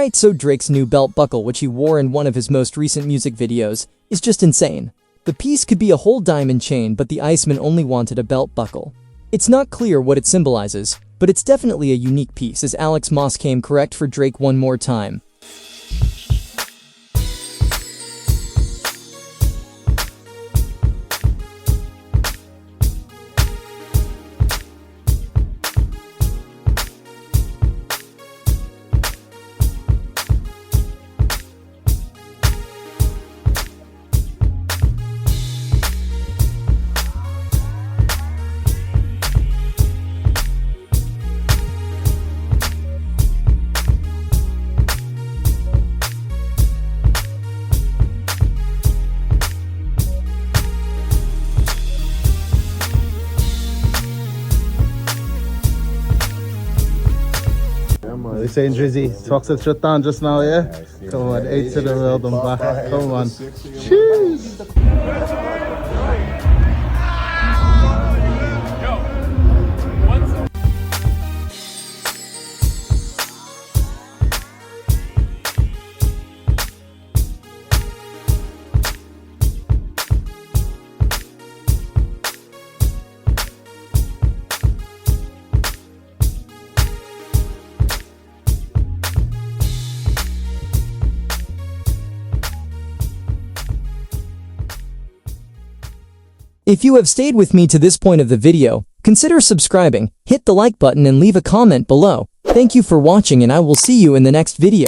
Alright, so Drake's new belt buckle, which he wore in one of his most recent music videos, is just insane. The piece could be a whole diamond chain, but the Iceman only wanted a belt buckle. It's not clear what it symbolizes, but it's definitely a unique piece, as Alex Moss came correct for Drake one more time. They saying Drizzy, talks it shut down just now, yeah? Come on, 8 to the world and back. Come on. Cheers! If you have stayed with me to this point of the video, consider subscribing, hit the like button and leave a comment below. Thank you for watching and I will see you in the next video.